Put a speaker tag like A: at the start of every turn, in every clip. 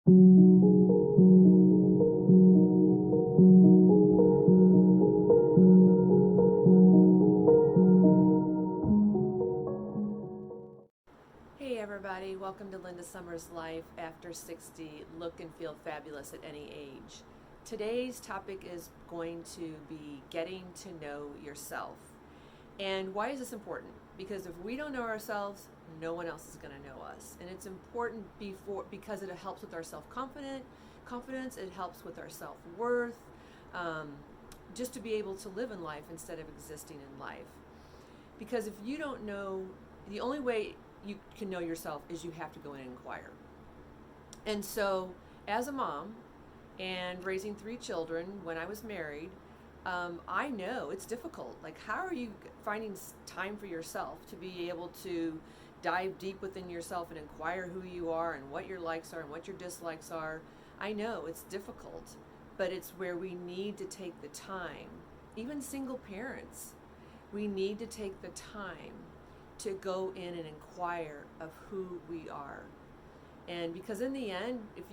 A: Hey everybody, welcome to Linda Summers Life After 60, Look and Feel Fabulous at Any Age. Today's topic is going to be getting to know yourself. And why is this important? Because if we don't know ourselves, no one else is going to know us. And it's important because it helps with our confidence, it helps with our self-worth, just to be able to live in life instead of existing in life. Because if you don't know, the only way you can know yourself is you have to go in and inquire. And so, as a mom and raising 3 children when I was married, I know it's difficult. Like, how are you finding time for yourself to be able to dive deep within yourself and inquire who you are and what your likes are and what your dislikes are? I know it's difficult, but it's where we need to take the time. Even single parents, we need to take the time to go in and inquire of who we are. And because in the end, if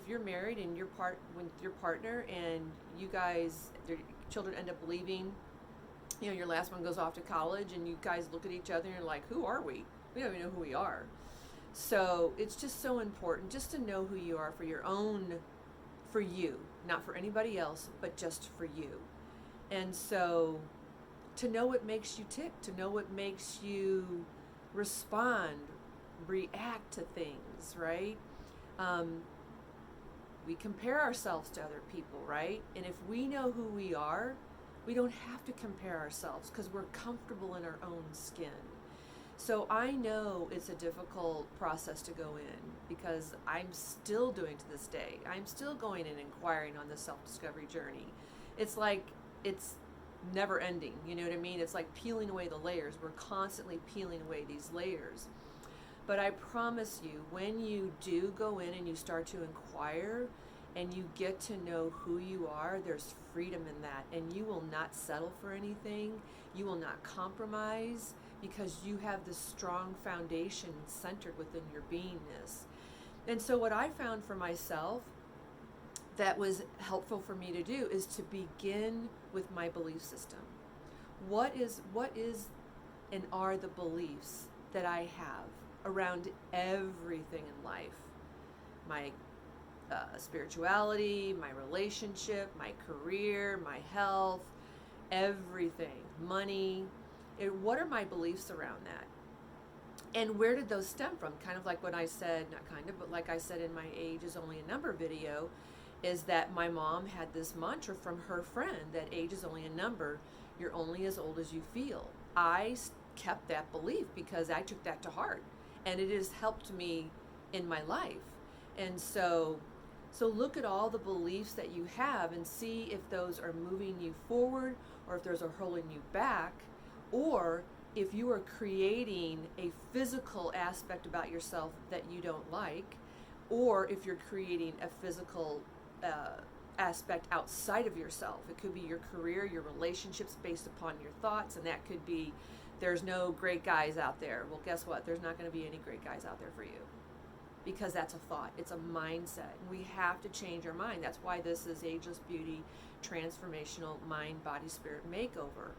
A: you're married and with your partner and you guys, their children end up leaving, your last one goes off to college and you guys look at each other and you're like, who are we? We don't even know who we are. So it's just so important just to know who you are for you, not for anybody else, but just for you. And so to know what makes you tick, to know what makes you respond, react to things, right? We compare ourselves to other people, right? And if we know who we are, we don't have to compare ourselves because we're comfortable in our own skin. So I know it's a difficult process to go in because I'm still doing to this day. I'm still going and inquiring on the self-discovery journey. It's like, it's never ending, you know what I mean? It's like peeling away the layers. We're constantly peeling away these layers. But I promise you, when you do go in and you start to inquire and you get to know who you are, there's freedom in that. And you will not settle for anything. You will not compromise because you have this strong foundation centered within your beingness. And so what I found for myself that was helpful for me to do is to begin with my belief system. What is and are the beliefs that I have around everything in life? My spirituality, my relationship, my career, my health, everything, money. What are my beliefs around that? And where did those stem from? Kind of like what I said, not kind of, but like I said in my Age is Only a Number video, is that my mom had this mantra from her friend that age is only a number. You're only as old as you feel. I kept that belief because I took that to heart, and it has helped me in my life. And so look at all the beliefs that you have and see if those are moving you forward or if those are holding you back, or if you are creating a physical aspect about yourself that you don't like, or if you're creating a physical aspect outside of yourself. It could be your career, your relationships based upon your thoughts, and that could be there's no great guys out there. Well, guess what? There's not going to be any great guys out there for you because that's a thought. It's a mindset. And we have to change our mind. That's why this is Ageless Beauty Transformational Mind, Body, Spirit Makeover,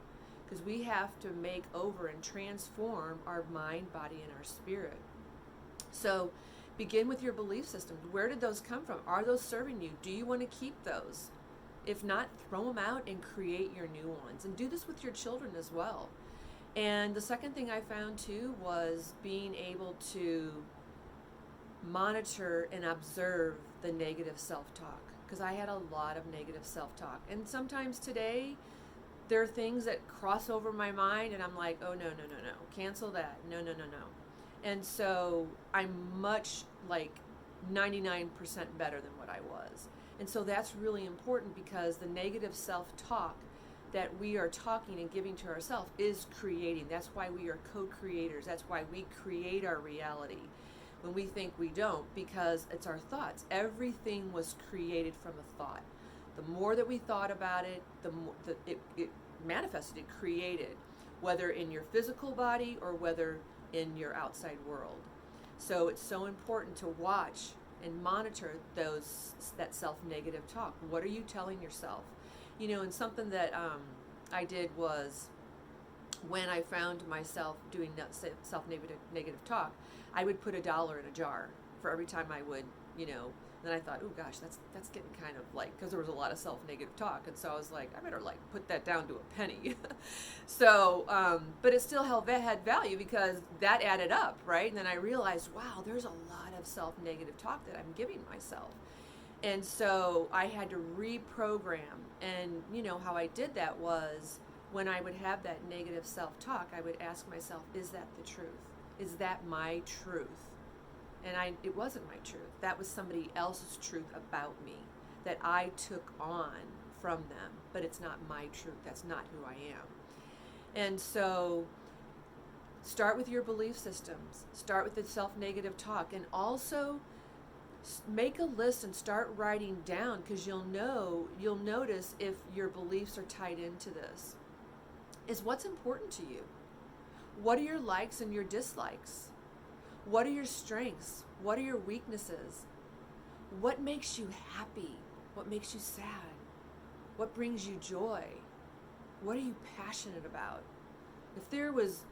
A: because we have to make over and transform our mind, body, and our spirit. So begin with your belief systems. Where did those come from? Are those serving you? Do you want to keep those? If not, throw them out and create your new ones. And do this with your children as well. And the second thing I found too was being able to monitor and observe the negative self-talk, because I had a lot of negative self-talk. And sometimes today, there are things that cross over my mind and I'm like, oh, no, cancel that. No. And so I'm much like 99% better than what I was. And so that's really important because the negative self-talk that we are talking and giving to ourselves is creating. That's why we are co-creators. That's why we create our reality when we think we don't, because it's our thoughts. Everything was created from a thought. The more that we thought about it, the more that it manifested, it created, whether in your physical body or whether in your outside world. So it's so important to watch and monitor that self-negative talk. What are you telling yourself? And something that I did was, when I found myself doing that self-negative talk, I would put $1 in a jar for every time I would, then I thought, oh gosh, that's getting kind of like, because there was a lot of self-negative talk, and so I was like, I better like put that down to a penny. So, but it still had value because that added up, right? And then I realized, wow, there's a lot of self-negative talk that I'm giving myself. And so I had to reprogram, and how I did that was, when I would have that negative self-talk, I would ask myself, is that the truth? Is that my truth? And it wasn't my truth. That was somebody else's truth about me that I took on from them, but it's not my truth. That's not who I am. And so start with your belief systems. Start with the self-negative talk, and also make a list and start writing down, because you'll notice if your beliefs are tied into this. Is what's important to you? What are your likes and your dislikes? What are your strengths? What are your weaknesses? What makes you happy? What makes you sad? What brings you joy? What are you passionate about? If there was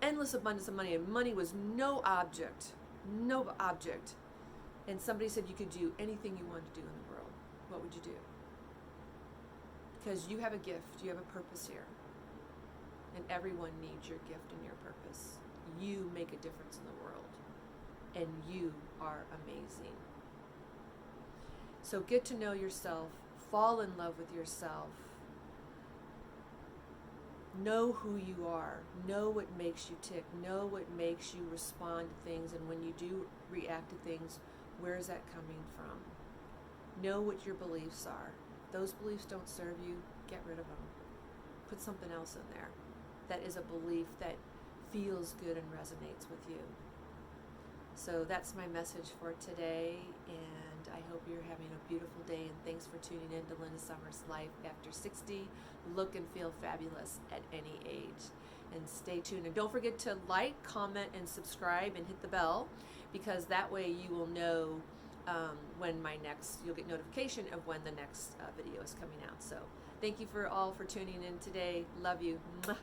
A: endless abundance of money and money was no object, and somebody said you could do anything you wanted to do in the world, what would you do? Because you have a gift, you have a purpose here. And everyone needs your gift and your purpose. You make a difference in the world. And you are amazing. So get to know yourself. Fall in love with yourself. Know who you are. Know what makes you tick. Know what makes you respond to things. And when you do react to things, where is that coming from? Know what your beliefs are. If those beliefs don't serve you, get rid of them. Put something else in there that is a belief that feels good and resonates with you. So that's my message for today, and I hope you're having a beautiful day, and thanks for tuning in to Linda Summers Life After 60. Look and feel fabulous at any age. And stay tuned. And don't forget to like, comment, and subscribe, and hit the bell, because that way you will know you'll get notification of when the next video is coming out. So thank you for tuning in today. Love you. Mwah.